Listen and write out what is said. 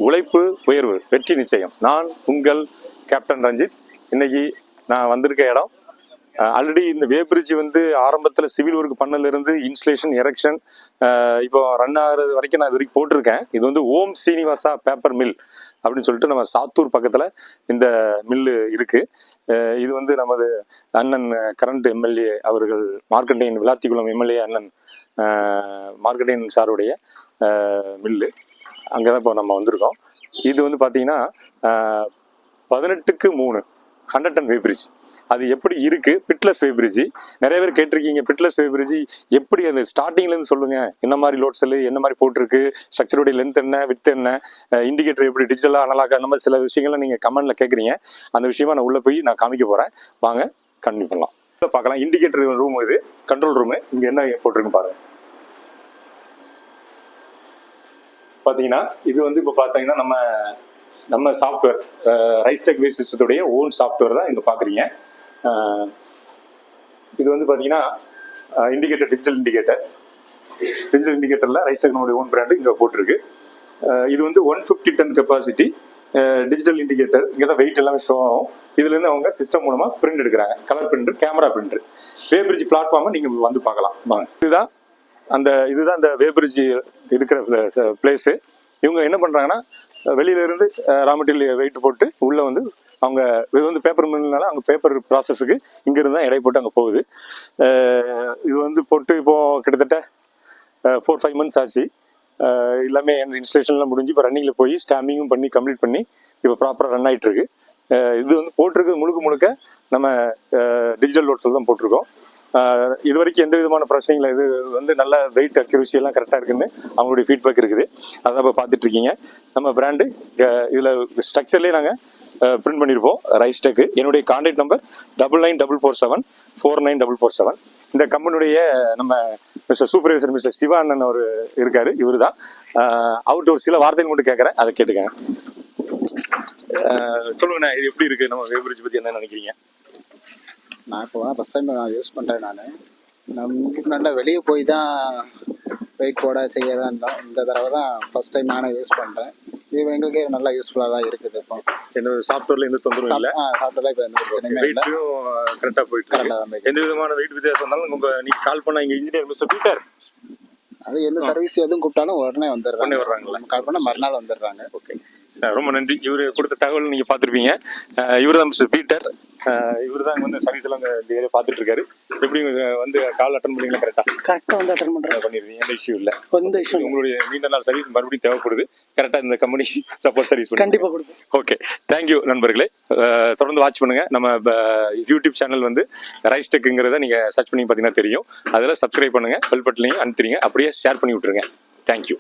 உழைப்பு உயர்வு வெற்றி நிச்சயம். நான் உங்கள் கேப்டன் ரஞ்சித். இன்னைக்கு நான் வந்திருக்க இடம் ஆல்ரெடி இந்த வே பிரிட்ஜ் வந்து ஆரம்பத்தில் சிவில் ஒர்க் பண்ணலேருந்து இன்ஸ்டலேஷன் எரெக்ஷன் இப்போ ரன் ஆகிறது வரைக்கும் நான் இது வரைக்கும் போட்டிருக்கேன். இது வந்து ஓம் சீனிவாசா பேப்பர் மில் அப்படின்னு சொல்லிட்டு நம்ம சாத்தூர் பக்கத்தில் இந்த மில்லு இருக்கு. இது வந்து நமது அண்ணன் கரண்ட் எம்எல்ஏ அவர்கள் மார்க்கண்டேயன் விளாத்திக்குளம் எம்எல்ஏ அண்ணன் மார்க்கண்டேயன் சாருடைய மில்லு. அங்கே தான் இப்போ நம்ம வந்திருக்கோம். இது வந்து பார்த்தீங்கன்னா 18க்கு 3 100 டன் வே பிரிட்ஜ். அது எப்படி இருக்கு? பிட்லெஸ் வே பிரிட்ஜ். நிறைய பேர் கேட்டிருக்கீங்க, பிட்லெஸ் வே பிரிட்ஜ் எப்படி அது ஸ்டார்டிங்லேருந்து சொல்லுங்க, என்ன மாதிரி லோட் செல்லு, என்ன மாதிரி போட்டிருக்கு, ஸ்ட்ரக்சருடைய லென்த் என்ன, வித் என்ன, இண்டிகேட்டர் எப்படி டிஜிட்டலாக அனலாக, அந்த மாதிரி சில விஷயங்கள்லாம் நீங்கள் கமெண்ட்ல கேட்குறீங்க. அந்த விஷயமா நான் உள்ள போய் நான் காமிக்க போகிறேன். வாங்க கண்டினியூ பண்ணலாம். பார்க்கலாம். இண்டிகேட்டர் ரூம், இது கண்ட்ரோல் ரூமு. இங்கே என்ன போட்டிருக்குன்னு பாருங்க. பார்த்தீங்கன்னா இது வந்து இப்போ பார்த்தீங்கன்னா நம்ம சாஃப்ட்வேர் ரைஸ்டெக் வே சிஸ்டத்துடைய ஓன் சாஃப்ட்வேர் தான் இங்கே பார்க்குறீங்க. இது வந்து பார்த்தீங்கன்னா இண்டிகேட்டர், டிஜிட்டல் இண்டிகேட்டரில் ரைஸ்டெக் நம்மளுடைய ஓன் பிராண்டு இங்கே போட்டிருக்கு. இது வந்து 150 டன் கெப்பாசிட்டி டிஜிட்டல் இண்டிகேட்டர். இங்கே தான் வெயிட் எல்லாமே ஷோ ஆகும். இதுலேருந்து அவங்க சிஸ்டம் மூலமாக பிரிண்ட் எடுக்கிறாங்க. Colour printer, camera printer. Weighbridge பிளாட்ஃபார்மை நீங்கள் வந்து பார்க்கலாம். இதுதான் அந்த வே பிரிட்ஜ் இருக்கிற பிளேஸு. இவங்க என்ன பண்ணுறாங்கன்னா வெளியில இருந்து ரா மெட்டீரியல் வெயிட் போட்டு உள்ள வந்து அவங்க இது வந்து பேப்பர் மில்னால அவங்க பேப்பர் ப்ராசஸுக்கு இங்கிருந்து தான் எடை போட்டு அங்கே போகுது. இது வந்து போட்டு இப்போ கிட்டத்தட்ட 4-5 மந்த்ஸ் ஆச்சு. எல்லாமே இன்ஸ்டலேஷன்லாம் முடிஞ்சு இப்போ ரன்னிங்கில் போய் ஸ்டாம்பிங்கும் பண்ணி கம்ப்ளீட் பண்ணி இப்போ ப்ராப்பராக ரன் ஆகிட்டு இருக்கு. இது வந்து போட்டிருக்கு முழுக்க நம்ம டிஜிட்டல் லோட்ஸில் தான் போட்டிருக்கோம். இது வரைக்கும் எந்த விதமான பிரச்சனையும் இல்லை. இது வந்து நல்ல வெயிட் அக்யூரசி எல்லாம் கரெக்டாக இருக்குன்னு அவங்களுடைய ஃபீட்பேக் இருக்குது. அதான் இப்போ பார்த்துட்டு இருக்கீங்க. நம்ம பிராண்டு இதில் ஸ்ட்ரக்சர்லேயே நாங்கள் பிரிண்ட் பண்ணியிருப்போம் ரைஸ்டெக்கு. என்னுடைய கான்டாக்ட் நம்பர் 9944749447. இந்த கம்பெனியுடைய நம்ம மிஸ்டர் சூப்பர்வைசர் மிஸ்டர் சிவா அண்ணன் அவர் இருக்காரு. இவர் தான். அவர்கிட்ட ஒரு சில வார்த்தைகள் மட்டும் கேட்குறேன், அதை கேட்டுக்கங்க. சொல்லுங்கண்ணா, இது எப்படி இருக்கு? நம்ம வே பிரிட்ஜ் பற்றி என்ன நினைக்கிறீங்க? நான் இப்போ ஃபஸ்ட் டைம் நான் யூஸ் பண்ணுறேன். நமக்கு நல்லா வெளியே போய் தான் வெயிட் போட செய்ய தான் இருந்தோம். இந்த தடவை தான் ஃபஸ்ட் டைம் நானே யூஸ் பண்ணுறேன். இது எங்களுக்கு நல்லா யூஸ்ஃபுல்லாக தான் இருக்குது. இப்போ என்னோட சாஃப்ட்வேரில் எந்த தொந்தரவும் இல்லை. சாஃப்ட்வேரில் இப்போ எந்த பிரச்சனையுமே இல்லை. கரெக்டாக போயிட்டு கரெக்டாக தான். எந்த விதமான வெயிட் வித்தியாசம் இருந்தாலும் நீங்கள் கால் பண்ண இங்கே இன்ஜினியர் மிஸ்டர் பீட்டர், அது எந்த சர்வீஸ் எதுவும் கூப்பிட்டாலும் உடனே வர்றாங்களா? கால் பண்ணால் மறுநாள் வந்துடுறாங்க. ஓகே சார், ரொம்ப நன்றி. இவர் கொடுத்த தகவல் நீங்கள் பார்த்துருப்பீங்க. இவர் தான் மிஸ்டர் பீட்டர். இவர் தான் வந்து சர்வீஸ் எல்லாம் இந்த ஏரியா பார்த்துட்டு இருக்காரு. எப்படி வந்து கால் அட்டன் பண்ணீங்களா? கரெக்டாக வந்து அட்டன் பண்ணுறேன். பண்ணிடுவீங்க, எந்த இஷ்யூ இல்லை. எந்த இஷ்யூ. உங்களுடைய நீண்ட நாள் சர்வீஸ் மறுபடியும் தேவைப்படுது. கரெக்டாக இந்த கம்பெனி சப்போர்ட் சர்வீஸ் கண்டிப்பாக கொடுக்கும். ஓகே, தேங்க்யூ நண்பர்களே. தொடர்ந்து வாட்ச் பண்ணுங்க. நம்ம யூடியூப் சேனல் வந்து ரைஸ்டெக்குங்கிறத நீங்கள் சர்ச் பண்ணி பார்த்தீங்கன்னா தெரியும். அதில் சப்ஸ்கிரைப் பண்ணுங்க, பெல் பட்டனையும் அனுப்பிடுங்க, அப்படியே ஷேர் பண்ணி விட்டுருங்க. தேங்க்யூ.